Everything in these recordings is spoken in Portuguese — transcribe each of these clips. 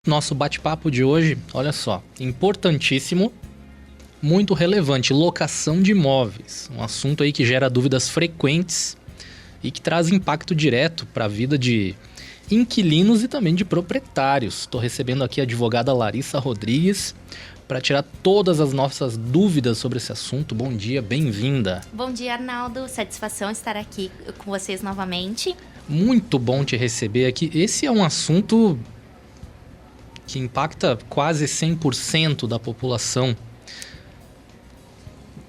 Nosso bate-papo de hoje, olha só, importantíssimo, muito relevante, locação de imóveis. Um assunto aí que gera dúvidas frequentes e que traz impacto direto para a vida de inquilinos e também de proprietários. Estou recebendo aqui a advogada Larissa Rodrigues para tirar todas as nossas dúvidas sobre esse assunto. Bom dia, bem-vinda. Bom dia, Arnaldo. Satisfação estar aqui com vocês novamente. Muito bom te receber aqui. Esse é um assunto que impacta quase 100% da população.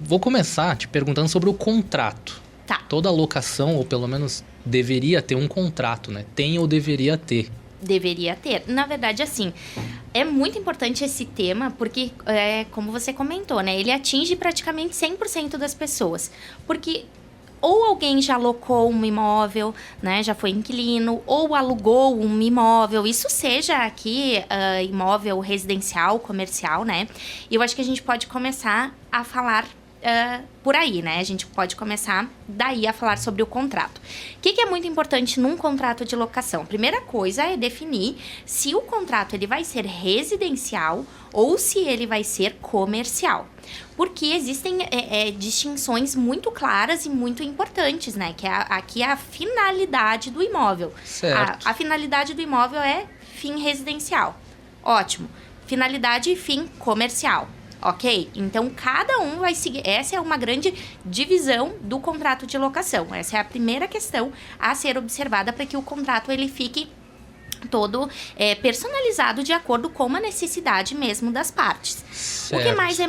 Vou começar te perguntando sobre o contrato. Tá. Toda locação, ou pelo menos deveria ter um contrato, né? Tem ou deveria ter? Deveria ter. Na verdade, assim, é muito importante esse tema porque, como você comentou, né? Ele atinge praticamente 100% das pessoas. Porque ou alguém já alocou um imóvel, né, já foi inquilino, ou alugou um imóvel, isso seja aqui imóvel residencial, comercial, né? E eu acho que a gente pode começar a falar por aí, né? A gente pode começar daí a falar sobre o contrato. O que é muito importante num contrato de locação? Primeira coisa é definir se o contrato ele vai ser residencial ou se ele vai ser comercial. Porque existem distinções muito claras e muito importantes, né? Que aqui é a finalidade do imóvel. Certo. A finalidade do imóvel é fim residencial. Ótimo. Finalidade e fim comercial. Ok? Então, cada um vai seguir. Essa é uma grande divisão do contrato de locação. Essa é a primeira questão a ser observada para que o contrato ele fique todo personalizado de acordo com a necessidade mesmo das partes. Certo. O que mais é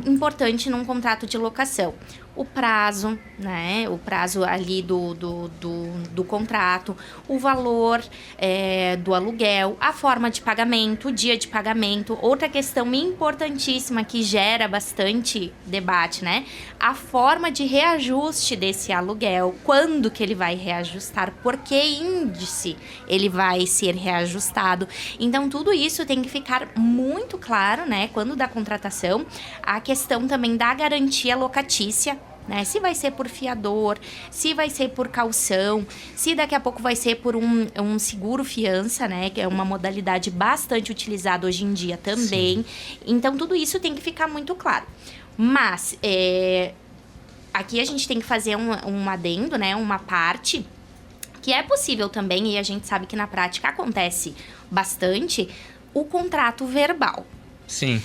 importante num contrato de locação? O prazo, né? O prazo ali do contrato, o valor do aluguel, a forma de pagamento, o dia de pagamento. Outra questão importantíssima que gera bastante debate, né? A forma de reajuste desse aluguel, quando que ele vai reajustar, por que índice ele vai ser reajustado. Então, tudo isso tem que ficar muito claro, né? Quando da contratação, a questão também da garantia locatícia, né? Se vai ser por fiador, se vai ser por caução, se daqui a pouco vai ser por um seguro fiança, né? Que é uma modalidade bastante utilizada hoje em dia também. Sim. Então, tudo isso tem que ficar muito claro. Mas, aqui a gente tem que fazer um adendo, né? Uma parte que é possível também, e a gente sabe que na prática acontece bastante, o contrato verbal. Sim.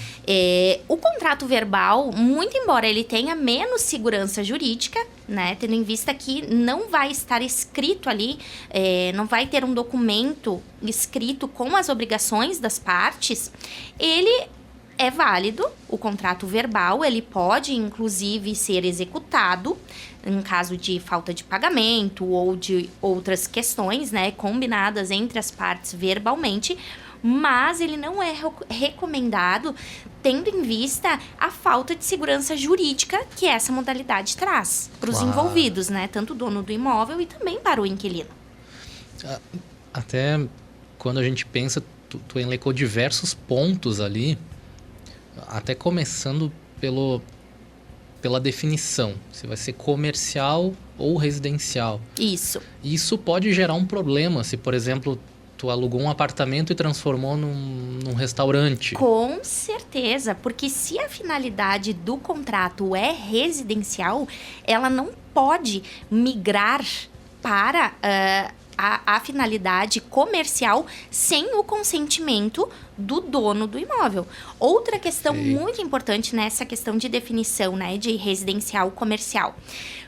O contrato verbal, muito embora ele tenha menos segurança jurídica, né, tendo em vista que não vai estar escrito ali, não vai ter um documento escrito com as obrigações das partes, ele é válido, o contrato verbal, ele pode inclusive ser executado em caso de falta de pagamento ou de outras questões, né, combinadas entre as partes verbalmente, mas ele não é recomendado tendo em vista a falta de segurança jurídica que essa modalidade traz para os envolvidos, né? Tanto o dono do imóvel e também para o inquilino. Até quando a gente pensa, tu elencou diversos pontos ali, até começando pela definição, se vai ser comercial ou residencial. Isso. Isso pode gerar um problema se, por exemplo, tu alugou um apartamento e transformou num restaurante. Com certeza, porque se a finalidade do contrato é residencial, ela não pode migrar para a finalidade comercial sem o consentimento do dono do imóvel. Outra questão muito importante nessa questão de definição, né, de residencial comercial.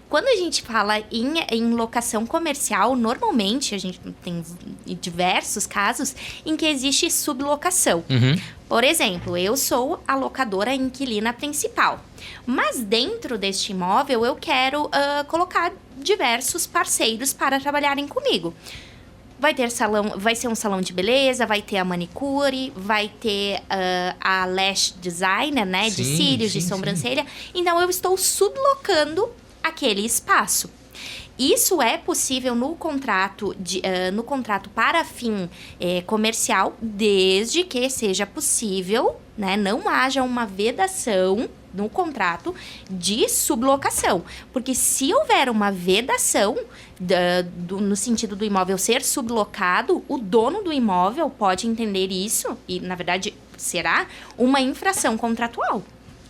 Quando a gente fala em locação comercial, normalmente a gente tem diversos casos em que existe sublocação. Uhum. Por exemplo, eu sou a locadora inquilina principal, mas dentro deste imóvel eu quero colocar diversos parceiros para trabalharem comigo. Vai ser um salão de beleza, vai ter a manicure, vai ter a lash designer, né, de cílios, de sobrancelha. Então, eu estou sublocando aquele espaço. Isso é possível no contrato para fim comercial, desde que seja possível, né, não haja uma vedação no contrato de sublocação. Porque se houver uma vedação no sentido do imóvel ser sublocado, o dono do imóvel pode entender isso e, na verdade, será uma infração contratual.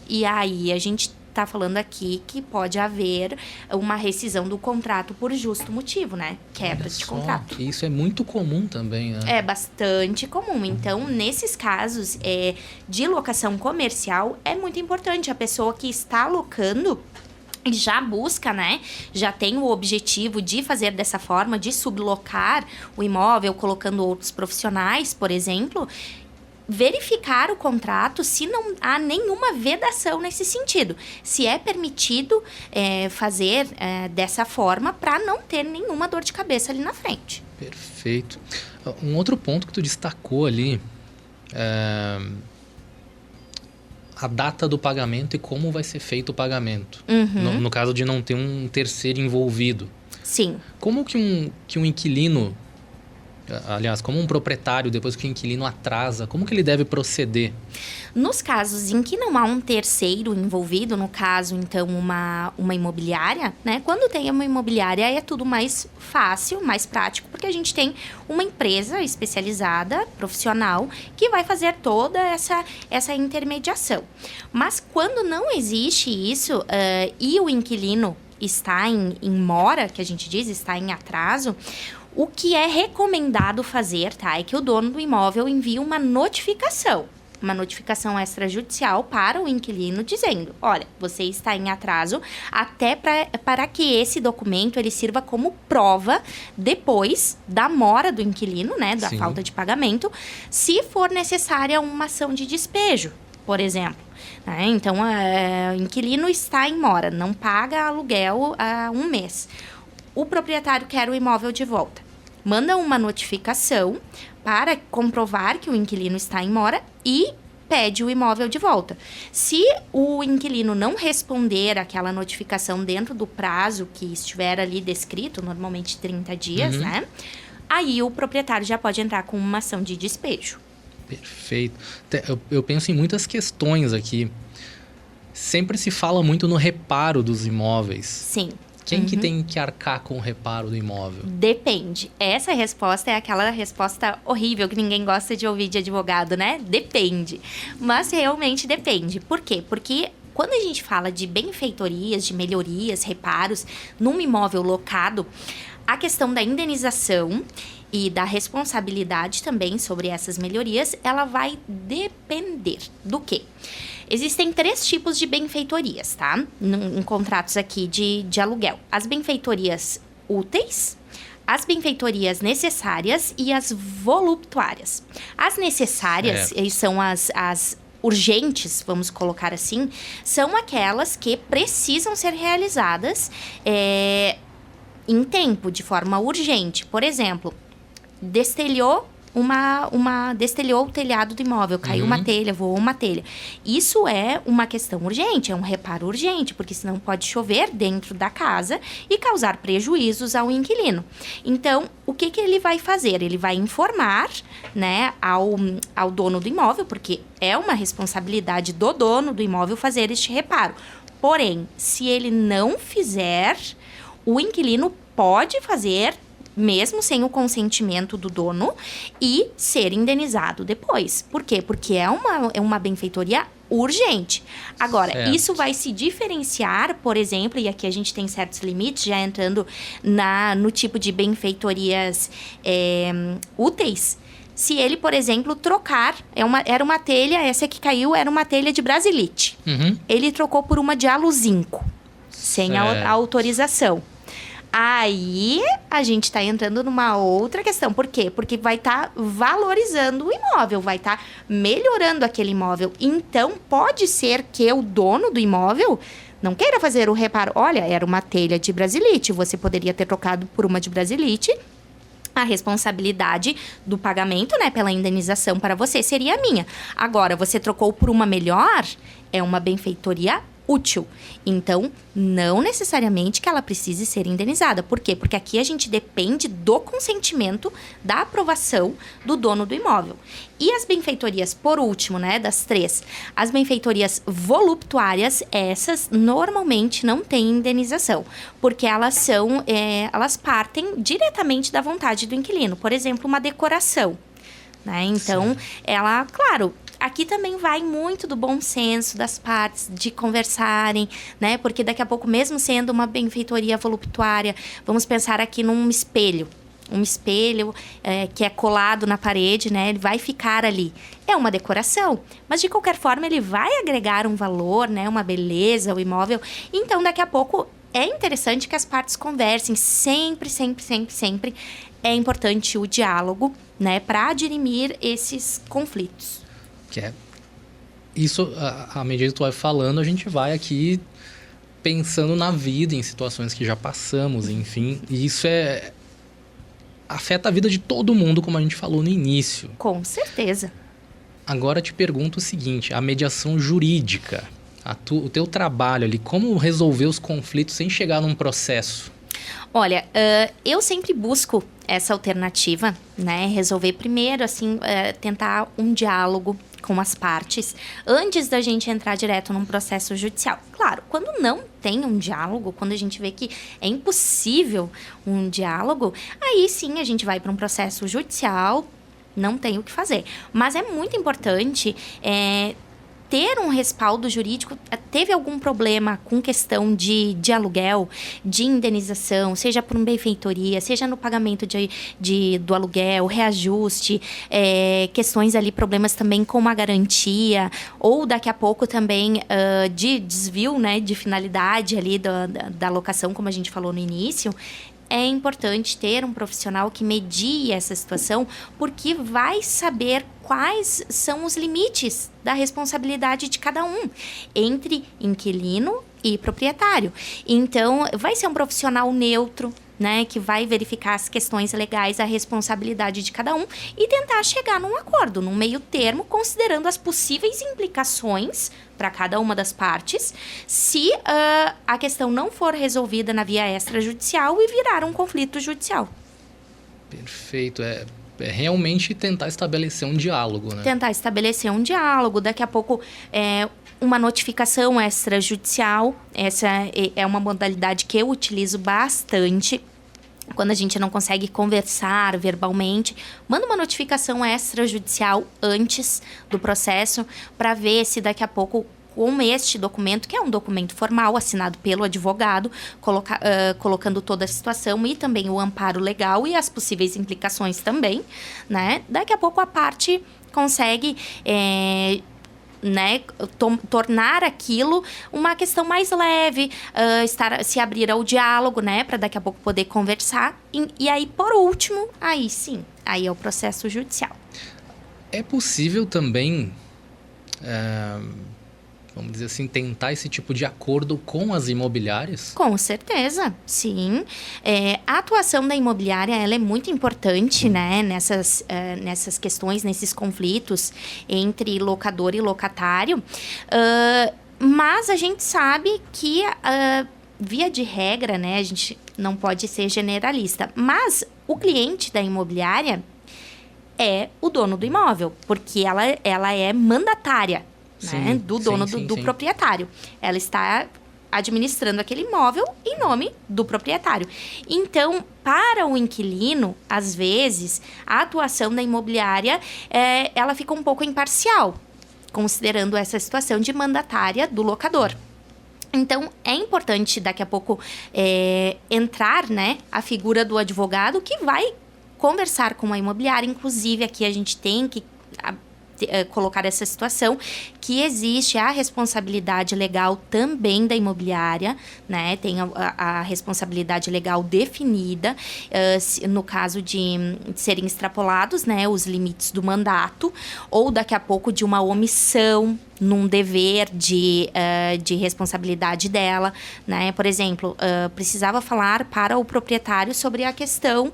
E aí a gente está falando aqui que pode haver uma rescisão do contrato por justo motivo, né? Quebra de contrato. Que isso é muito comum também, né? É bastante comum. Então, nesses casos de locação comercial, é muito importante a pessoa que está alocando já busca, né? Já tem o objetivo de fazer dessa forma, de sublocar o imóvel, colocando outros profissionais, por exemplo, verificar o contrato se não há nenhuma vedação nesse sentido. Se é permitido fazer dessa forma para não ter nenhuma dor de cabeça ali na frente. Perfeito. Um outro ponto que tu destacou ali a data do pagamento e como vai ser feito o pagamento. Uhum. No caso de não ter um terceiro envolvido. Sim. Como que um inquilino, aliás, como um proprietário, depois que o inquilino atrasa, como que ele deve proceder? Nos casos em que não há um terceiro envolvido, no caso, então, uma imobiliária, né? Quando tem uma imobiliária é tudo mais fácil, mais prático, porque a gente tem uma empresa especializada, profissional, que vai fazer toda essa intermediação. Mas quando não existe isso e o inquilino está em mora, que a gente diz, está em atraso, o que é recomendado fazer, tá? É que o dono do imóvel envie uma notificação extrajudicial para o inquilino dizendo, olha, você está em atraso, até para que esse documento ele sirva como prova depois da mora do inquilino, né, da Sim. falta de pagamento, se for necessária uma ação de despejo, por exemplo. Então, o inquilino está em mora, não paga aluguel há um mês. O proprietário quer o imóvel de volta. Manda uma notificação para comprovar que o inquilino está em mora e pede o imóvel de volta. Se o inquilino não responder aquela notificação dentro do prazo que estiver ali descrito, normalmente 30 dias, né? Aí o proprietário já pode entrar com uma ação de despejo. Perfeito. Eu penso em muitas questões aqui. Sempre se fala muito no reparo dos imóveis. Sim. Quem que tem que arcar com o reparo do imóvel? Depende. Essa resposta é aquela resposta horrível que ninguém gosta de ouvir de advogado, né? Depende. Mas realmente depende. Por quê? Porque quando a gente fala de benfeitorias, de melhorias, reparos num imóvel locado, a questão da indenização e da responsabilidade também sobre essas melhorias, ela vai depender do quê? Existem 3 tipos de benfeitorias, tá? Em contratos aqui de aluguel. As benfeitorias úteis, as benfeitorias necessárias e as voluptuárias. As necessárias são as urgentes, vamos colocar assim, são aquelas que precisam ser realizadas em tempo, de forma urgente. Por exemplo, destelhou destelhou o telhado do imóvel, caiu uma telha, voou uma telha. Isso é uma questão urgente, é um reparo urgente, porque senão pode chover dentro da casa e causar prejuízos ao inquilino. Então, o que ele vai fazer? Ele vai informar, né, ao dono do imóvel, porque é uma responsabilidade do dono do imóvel fazer este reparo. Porém, se ele não fizer, o inquilino pode fazer mesmo sem o consentimento do dono, e ser indenizado depois. Por quê? Porque é uma benfeitoria urgente. Agora, certo. Isso vai se diferenciar, por exemplo, e aqui a gente tem certos limites, já entrando no tipo de benfeitorias úteis, se ele, por exemplo, trocar, era uma telha, essa que caiu era uma telha de brasilite. Ele trocou por uma de aluzinco, sem a autorização. Aí, a gente está entrando numa outra questão. Por quê? Porque vai estar valorizando o imóvel, vai estar melhorando aquele imóvel. Então, pode ser que o dono do imóvel não queira fazer o reparo. Olha, era uma telha de brasilite, você poderia ter trocado por uma de brasilite. A responsabilidade do pagamento, né, pela indenização para você seria minha. Agora, você trocou por uma melhor, é uma benfeitoria útil. Então, não necessariamente que ela precise ser indenizada. Por quê? Porque aqui a gente depende do consentimento, da aprovação do dono do imóvel. E as benfeitorias, por último, né, das 3, as benfeitorias voluptuárias, essas normalmente não têm indenização, porque elas elas partem diretamente da vontade do inquilino. Por exemplo, uma decoração, né? Então, ela, claro, aqui também vai muito do bom senso das partes, de conversarem, né? Porque daqui a pouco, mesmo sendo uma benfeitoria voluptuária, vamos pensar aqui num espelho. Um espelho que é colado na parede, né? Ele vai ficar ali. É uma decoração, mas de qualquer forma ele vai agregar um valor, né? Uma beleza ao imóvel. Então, daqui a pouco, é interessante que as partes conversem. Sempre, sempre, sempre, sempre é importante o diálogo, né? Para dirimir esses conflitos. Isso, à medida que tu vai falando, a gente vai aqui pensando na vida, em situações que já passamos, enfim. E isso afeta a vida de todo mundo, como a gente falou no início. Com certeza. Agora te pergunto o seguinte, a mediação jurídica, o teu trabalho ali, como resolver os conflitos sem chegar num processo? Olha, eu sempre busco essa alternativa, né? Resolver primeiro, assim, tentar um diálogo com as partes, antes da gente entrar direto num processo judicial. Claro, quando não tem um diálogo, quando a gente vê que é impossível um diálogo, aí sim a gente vai para um processo judicial, não tem o que fazer. Mas é muito importante ter um respaldo jurídico. Teve algum problema com questão de aluguel, de indenização, seja por uma benfeitoria, seja no pagamento do aluguel, reajuste, questões ali, problemas também com uma garantia, ou daqui a pouco também de desvio, né, de finalidade ali da locação, como a gente falou no início. É importante ter um profissional que medie essa situação, porque vai saber quais são os limites da responsabilidade de cada um, entre inquilino e proprietário. Então, vai ser um profissional neutro, né, que vai verificar as questões legais, a responsabilidade de cada um e tentar chegar num acordo, num meio termo, considerando as possíveis implicações para cada uma das partes, se a questão não for resolvida na via extrajudicial e virar um conflito judicial. Perfeito. É realmente tentar estabelecer um diálogo, né? Tentar estabelecer um diálogo. Daqui a pouco, uma notificação extrajudicial. Essa é uma modalidade que eu utilizo bastante. Quando a gente não consegue conversar verbalmente, manda uma notificação extrajudicial antes do processo para ver se daqui a pouco, com este documento, que é um documento formal assinado pelo advogado, colocando toda a situação e também o amparo legal e as possíveis implicações também, né? Daqui a pouco a parte consegue tornar aquilo uma questão mais leve, se abrir ao diálogo, né, para daqui a pouco poder conversar. E aí, por último, aí sim, aí é o processo judicial. É possível também, vamos dizer assim, tentar esse tipo de acordo com as imobiliárias? Com certeza, sim. A atuação da imobiliária, ela é muito importante, né, nessas questões, nesses conflitos entre locador e locatário. Mas a gente sabe que, via de regra, né, a gente não pode ser generalista, mas o cliente da imobiliária é o dono do imóvel, porque ela é mandatária, né, do dono do proprietário. Ela está administrando aquele imóvel em nome do proprietário. Então, para o inquilino, às vezes, a atuação da imobiliária, ela fica um pouco imparcial, considerando essa situação de mandatária do locador. Então, é importante, daqui a pouco, entrar, né, a figura do advogado que vai conversar com a imobiliária. Inclusive, aqui a gente tem que colocar essa situação, que existe a responsabilidade legal também da imobiliária, né? Tem a responsabilidade legal definida, no caso de serem extrapolados, né, os limites do mandato, ou daqui a pouco de uma omissão num dever de responsabilidade dela, né? Por exemplo, precisava falar para o proprietário sobre a questão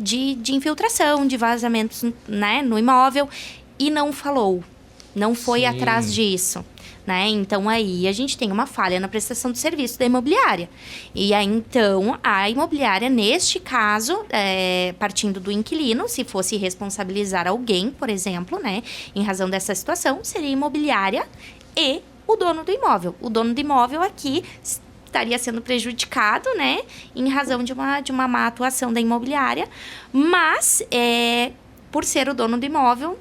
de infiltração, de vazamentos, né, no imóvel, e não falou, não foi Sim. atrás disso. Né? Então, aí a gente tem uma falha na prestação de serviço da imobiliária. E aí, então, a imobiliária, neste caso, partindo do inquilino, se fosse responsabilizar alguém, por exemplo, né, em razão dessa situação, seria a imobiliária e o dono do imóvel. O dono do imóvel aqui estaria sendo prejudicado, né, em razão de uma má atuação da imobiliária, mas, por ser o dono do imóvel,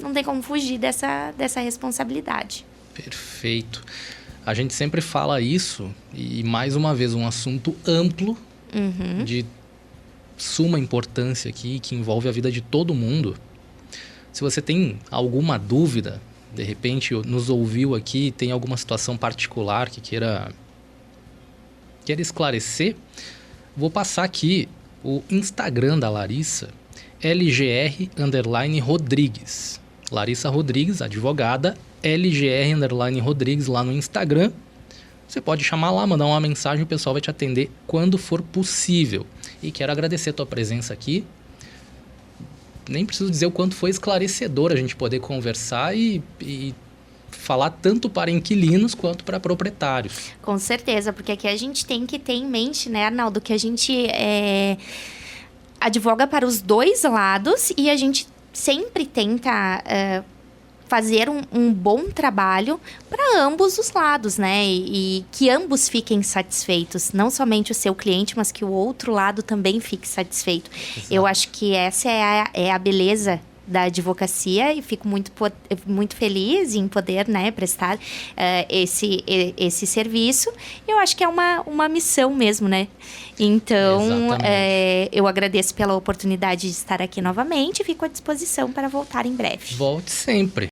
não tem como fugir dessa responsabilidade. Perfeito. A gente sempre fala isso e, mais uma vez, um assunto amplo, de suma importância aqui, que envolve a vida de todo mundo. Se você tem alguma dúvida, de repente nos ouviu aqui, tem alguma situação particular que queira esclarecer, vou passar aqui o Instagram da Larissa, LGR_Rodrigues. Larissa Rodrigues, advogada, LGR_Rodrigues lá no Instagram. Você pode chamar lá, mandar uma mensagem, o pessoal vai te atender quando for possível. E quero agradecer a tua presença aqui. Nem preciso dizer o quanto foi esclarecedor a gente poder conversar e falar tanto para inquilinos quanto para proprietários. Com certeza, porque aqui a gente tem que ter em mente, né, Arnaldo, que a gente advoga para os dois lados e a gente sempre tenta fazer um bom trabalho para ambos os lados, né? E que ambos fiquem satisfeitos. Não somente o seu cliente, mas que o outro lado também fique satisfeito. Exato. Eu acho que essa é a beleza da advocacia e fico muito feliz em poder, né, prestar esse serviço. Eu acho que é uma missão mesmo, né? Então, eu agradeço pela oportunidade de estar aqui novamente e fico à disposição para voltar em breve. Volte sempre.